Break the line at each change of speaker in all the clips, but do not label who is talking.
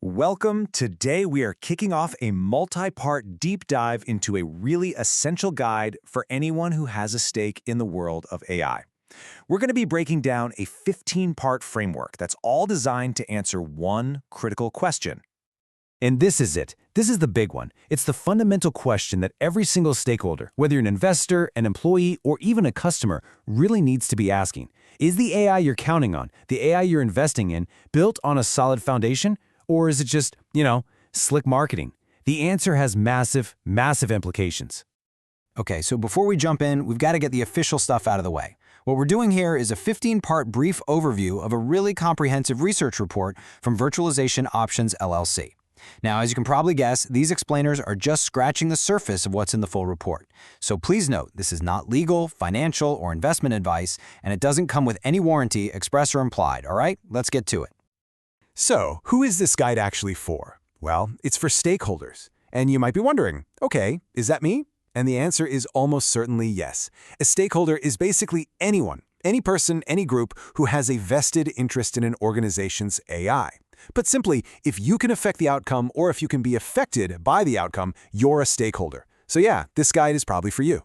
Welcome. Today we are kicking off a multi-part deep dive into a really essential guide for anyone who has a stake in the world of AI. We're going to be breaking down a 15-part framework that's all designed to answer one critical question. And this is it. This is the big one. It's the fundamental question that every single stakeholder, whether you're an investor, an employee, or even a customer, really needs to be asking. Is the AI you're counting on, the AI you're investing in, built on a solid foundation? Or is it just, slick marketing? The answer has massive, massive implications.
Okay, so before we jump in, we've got to get the official stuff out of the way. What we're doing here is a 15-part brief overview of a really comprehensive research report from Virtualization Options LLC. Now, as you can probably guess, these explainers are just scratching the surface of what's in the full report. So please note, this is not legal, financial, or investment advice, and it doesn't come with any warranty, express or implied, all right? Let's get to it.
So, who is this guide actually for? Well, it's for stakeholders. And you might be wondering, okay, is that me? And the answer is almost certainly yes. A stakeholder is basically anyone, any person, any group who has a vested interest in an organization's AI. But simply, if you can affect the outcome or if you can be affected by the outcome, you're a stakeholder. So yeah, this guide is probably for you.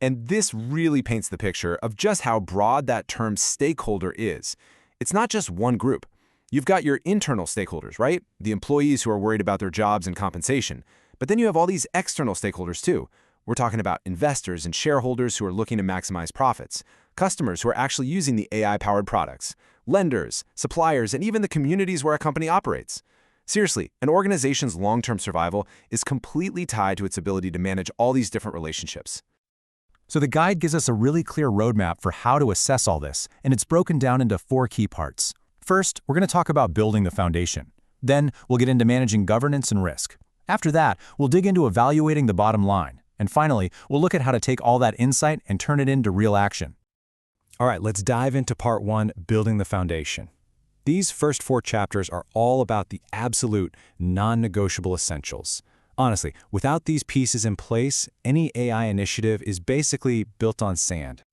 And this really paints the picture of just how broad that term stakeholder is. It's not just one group. You've got your internal stakeholders, right? The employees who are worried about their jobs and compensation. But then you have all these external stakeholders too. We're talking about investors and shareholders who are looking to maximize profits, customers who are actually using the AI-powered products, lenders, suppliers, and even the communities where a company operates. Seriously, an organization's long-term survival is completely tied to its ability to manage all these different relationships.
So the guide gives us a really clear roadmap for how to assess all this, and it's broken down into 4 key parts. First, we're going to talk about building the foundation. Then, we'll get into managing governance and risk. After that, we'll dig into evaluating the bottom line. And finally, we'll look at how to take all that insight and turn it into real action. All right, let's dive into part 1, building the foundation. These first 4 chapters are all about the absolute, non-negotiable essentials. Honestly, without these pieces in place, any AI initiative is basically built on sand.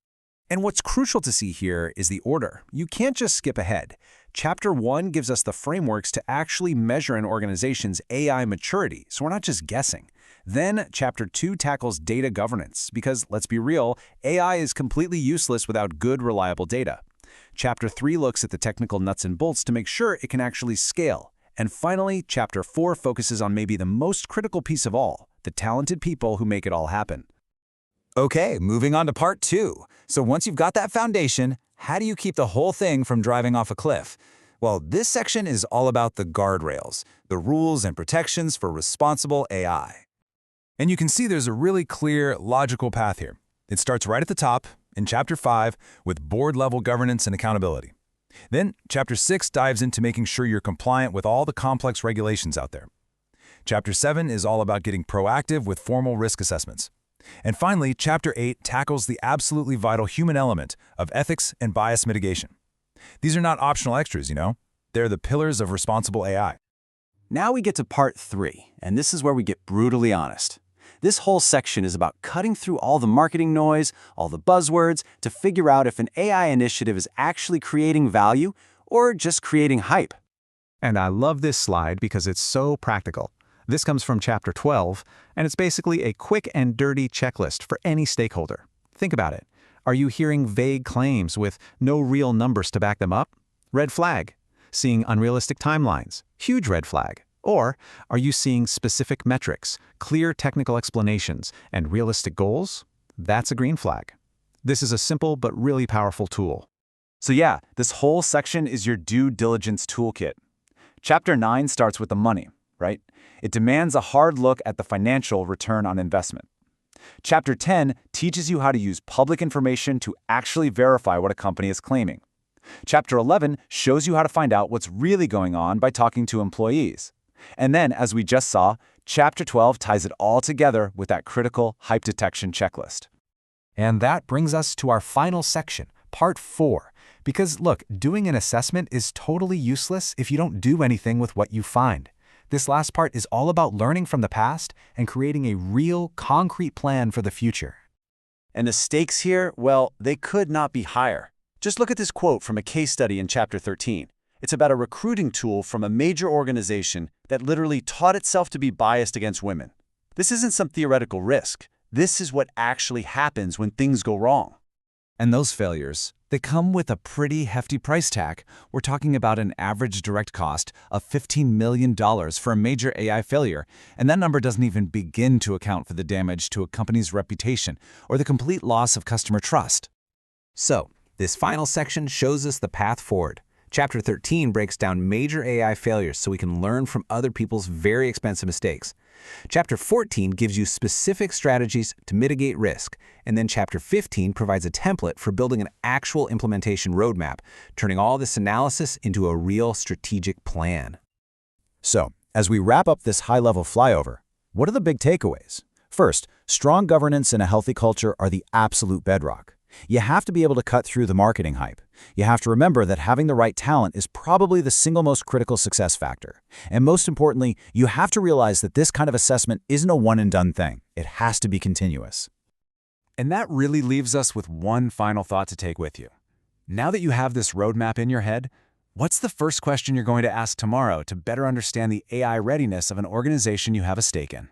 And what's crucial to see here is the order. You can't just skip ahead. Chapter 1 gives us the frameworks to actually measure an organization's AI maturity, so we're not just guessing. Then, Chapter 2 tackles data governance, because, let's be real, AI is completely useless without good, reliable data. Chapter 3 looks at the technical nuts and bolts to make sure it can actually scale. And finally, Chapter 4 focuses on maybe the most critical piece of all, the talented people who make it all happen.
Okay, moving on to part 2. So once you've got that foundation, how do you keep the whole thing from driving off a cliff? Well, this section is all about the guardrails, the rules and protections for responsible AI.
And you can see there's a really clear, logical path here. It starts right at the top, in Chapter 5, with board-level governance and accountability. Then, Chapter 6 dives into making sure you're compliant with all the complex regulations out there. Chapter 7 is all about getting proactive with formal risk assessments. And finally, Chapter 8 tackles the absolutely vital human element of ethics and bias mitigation. These are not optional extras, They're the pillars of responsible AI.
Now we get to part 3, and this is where we get brutally honest. This whole section is about cutting through all the marketing noise, all the buzzwords, to figure out if an AI initiative is actually creating value or just creating hype.
And I love this slide because it's so practical. This comes from Chapter 12, and it's basically a quick and dirty checklist for any stakeholder. Think about it. Are you hearing vague claims with no real numbers to back them up? Red flag. Seeing unrealistic timelines? Huge red flag. Or are you seeing specific metrics, clear technical explanations, and realistic goals? That's a green flag. This is a simple but really powerful tool.
So yeah, this whole section is your due diligence toolkit. Chapter 9 starts with the money, right? It demands a hard look at the financial return on investment. Chapter 10 teaches you how to use public information to actually verify what a company is claiming. Chapter 11 shows you how to find out what's really going on by talking to employees. And then, as we just saw, Chapter 12 ties it all together with that critical hype detection checklist.
And that brings us to our final section, Part 4. Because look, doing an assessment is totally useless if you don't do anything with what you find. This last part is all about learning from the past and creating a real, concrete plan for the future.
And the stakes here, well, they could not be higher. Just look at this quote from a case study in Chapter 13.
It's about a recruiting tool from a major organization that literally taught itself to be biased against women. This isn't some theoretical risk. This is what actually happens when things go wrong.
And those failures, they come with a pretty hefty price tag. We're talking about an average direct cost of $15 million for a major AI failure, and that number doesn't even begin to account for the damage to a company's reputation or the complete loss of customer trust.
So, this final section shows us the path forward. Chapter 13 breaks down major AI failures so we can learn from other people's very expensive mistakes. Chapter 14 gives you specific strategies to mitigate risk, and then Chapter 15 provides a template for building an actual implementation roadmap, turning all this analysis into a real strategic plan.
So, as we wrap up this high-level flyover, what are the big takeaways? First, strong governance and a healthy culture are the absolute bedrock. You have to be able to cut through the marketing hype. You have to remember that having the right talent is probably the single most critical success factor. And most importantly, you have to realize that this kind of assessment isn't a one-and-done thing. It has to be continuous.
And that really leaves us with one final thought to take with you. Now that you have this roadmap in your head, what's the first question you're going to ask tomorrow to better understand the AI readiness of an organization you have a stake in?